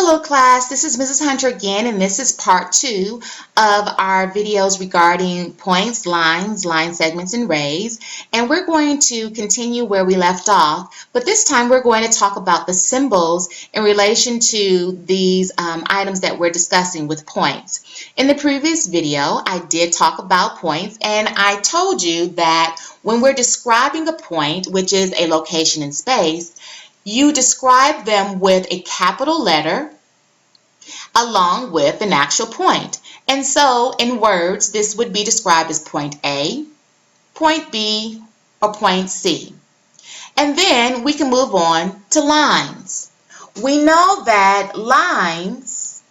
Hello class, this is Mrs. Hunter again, and this is part 2 of our videos regarding points, lines, line segments, and rays. And we're going to continue where we left off, but this time we're going to talk about the symbols in relation to these items that we're discussing with points. In the previous video, I did talk about points, and I told you that when we're describing a point, which is a location in space, you describe them with a capital letter along with an actual point. And so in words, this would be described as point A, point B, or point C. And then we can move on to lines. We know that lines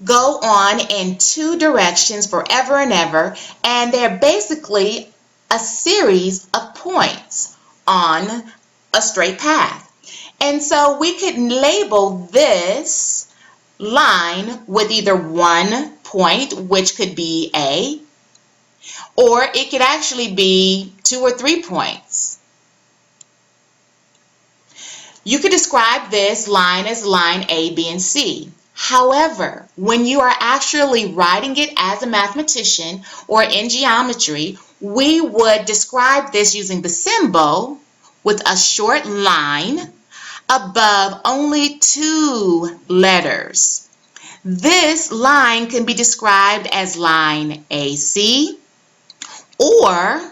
go on in two directions forever and ever, and they're basically a series of points on a straight path. And so we could label this line with either one point, which could be A, or it could actually be 2 or 3 points. You could describe this line as line A, B, and C. However, when you are actually writing it as a mathematician or in geometry, we would describe this using the symbol with a short line above only 2 letters. This line can be described as line AC, or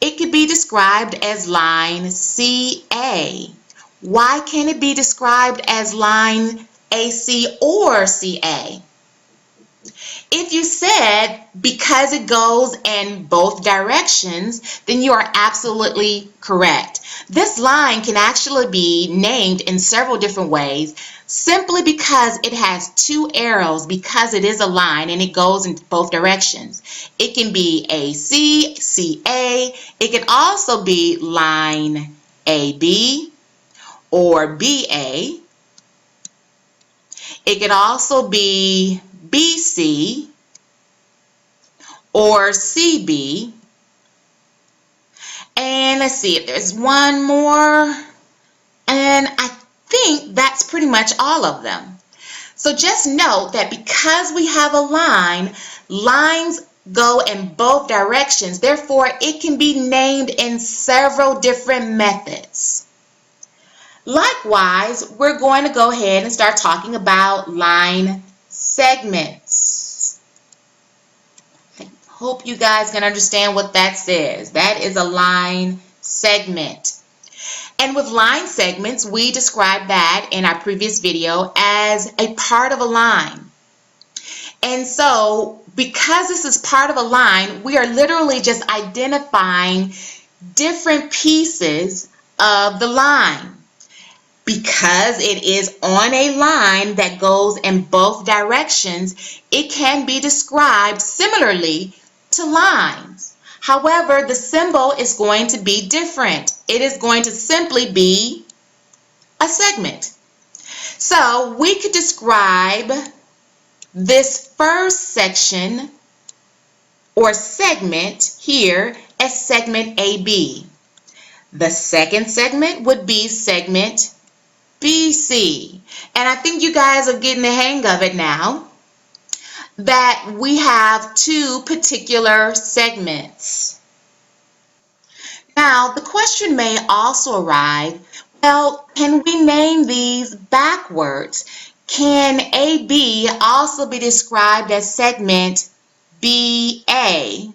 it could be described as line CA. Why can't it be described as line AC or CA? If you said because it goes in both directions, then you are absolutely correct. This line can actually be named in several different ways simply because it has 2 arrows, because it is a line and it goes in both directions. It can be AC, CA. It can also be line AB or BA. It could also be BC or CB. And let's see if there's one more. And I think that's pretty much all of them. So just note that because we have a line, lines go in both directions. Therefore, it can be named in several different methods. Likewise, we're going to go ahead and start talking about line segments. I hope you guys can understand what that says. That is a line segment. And with line segments, we described that in our previous video as a part of a line. And so, because this is part of a line, we are literally just identifying different pieces of the line. Because it is on a line that goes in both directions, it can be described similarly to lines. However, the symbol is going to be different. It is going to simply be a segment. So we could describe this first section or segment here as segment AB. The second segment would be segment BC. And I think you guys are getting the hang of it now that we have 2 particular segments. Now, the question may also arise, well, can we name these backwards? Can AB also be described as segment BA?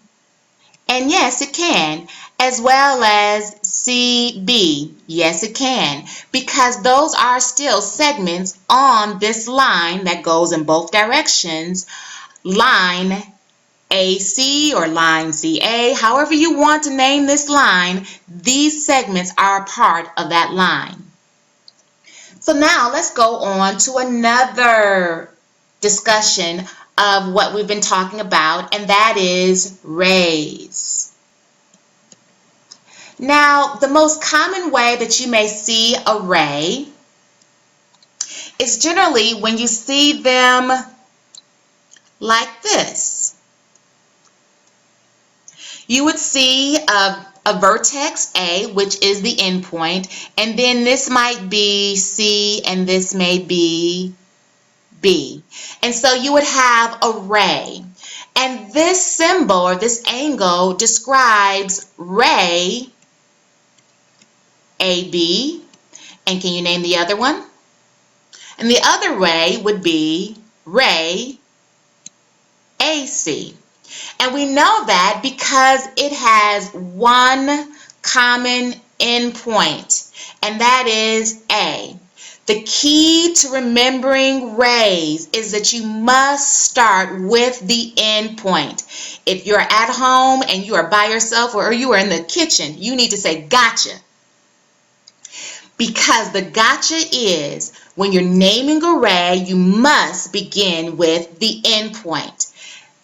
And yes, it can, as well as CB. Yes, it can, because those are still segments on this line that goes in both directions, line AC or line CA. However you want to name this line, these segments are a part of that line. So now let's go on to another discussion of what we've been talking about, and that is rays. Now, the most common way that you may see a ray is generally when you see them like this. You would see a a vertex A, which is the endpoint, and then this might be C and this may be B. And so you would have a ray. And this symbol or this angle describes ray AB. And can you name the other one? And the other ray would be ray AC. And we know that because it has one common endpoint, and that is A. The key to remembering rays is that you must start with the endpoint. If you're at home and you are by yourself or you are in the kitchen, you need to say gotcha. Because the gotcha is when you're naming a ray, you must begin with the endpoint.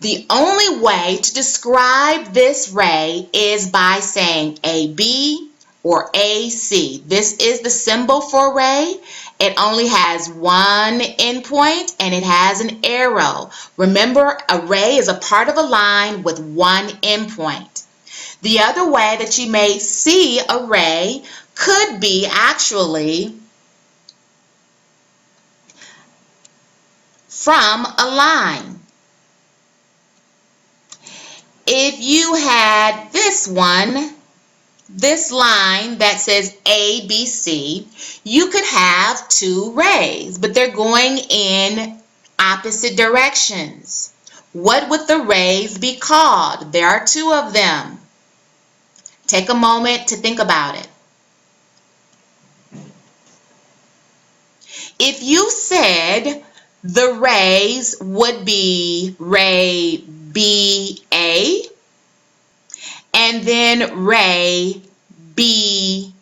The only way to describe this ray is by saying AB or AC. This is the symbol for ray. It only has one endpoint and it has an arrow. Remember, a ray is a part of a line with one endpoint. The other way that you may see a ray could be actually from a line. If you had this one, this line that says ABC, you could have two rays, but they're going in opposite directions. What would the rays be called? There are two of them. Take a moment to think about it. If you said the rays would be ray BA and then ray BC,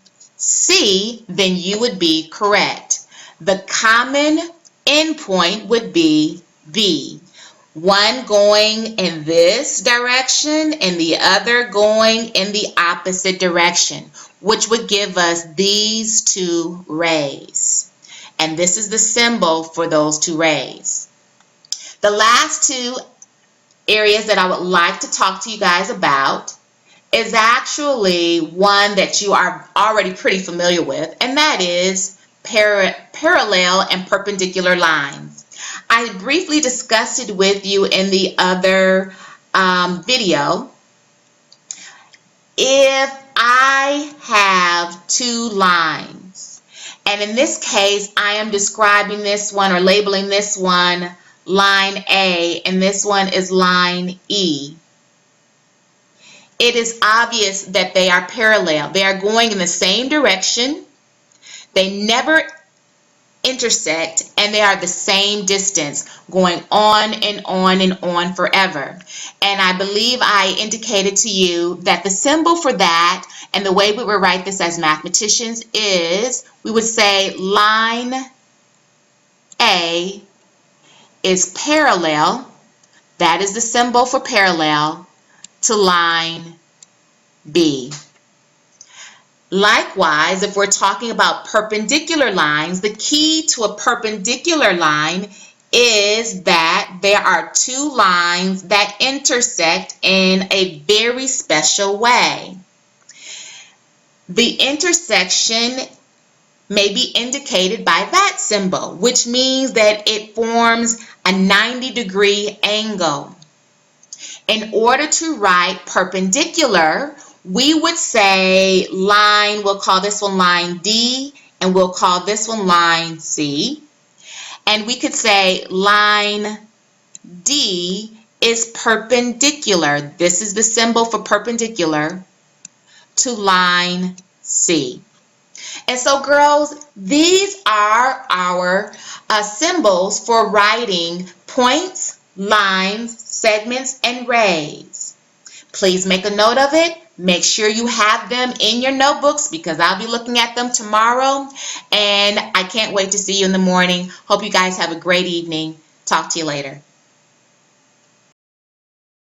then you would be correct. The common endpoint would be B. One going in this direction and the other going in the opposite direction, which would give us these two rays. And this is the symbol for those two rays. The last two areas that I would like to talk to you guys about is actually one that you are already pretty familiar with, and that is parallel and perpendicular lines. I briefly discussed it with you in the other video. If I have two lines, and in this case I am describing this one or labeling this one line A and this one is line E, it is obvious that they are parallel. They are going in the same direction. They never intersect, and they are the same distance, going on and on and on forever. And I believe I indicated to you that the symbol for that and the way we would write this as mathematicians is we would say line A is parallel, that is the symbol for parallel, to line B. Likewise, if we're talking about perpendicular lines, the key to a perpendicular line is that there are two lines that intersect in a very special way. The intersection may be indicated by that symbol, which means that it forms a 90-degree angle. In order to write perpendicular, we would say line, we'll call this one line D, and we'll call this one line C. And we could say line D is perpendicular. This is the symbol for perpendicular to line C. And so, girls, these are our symbols for writing points, lines, segments, and rays. Please make a note of it. Make sure you have them in your notebooks because I'll be looking at them tomorrow. And I can't wait to see you in the morning. Hope you guys have a great evening. Talk to you later.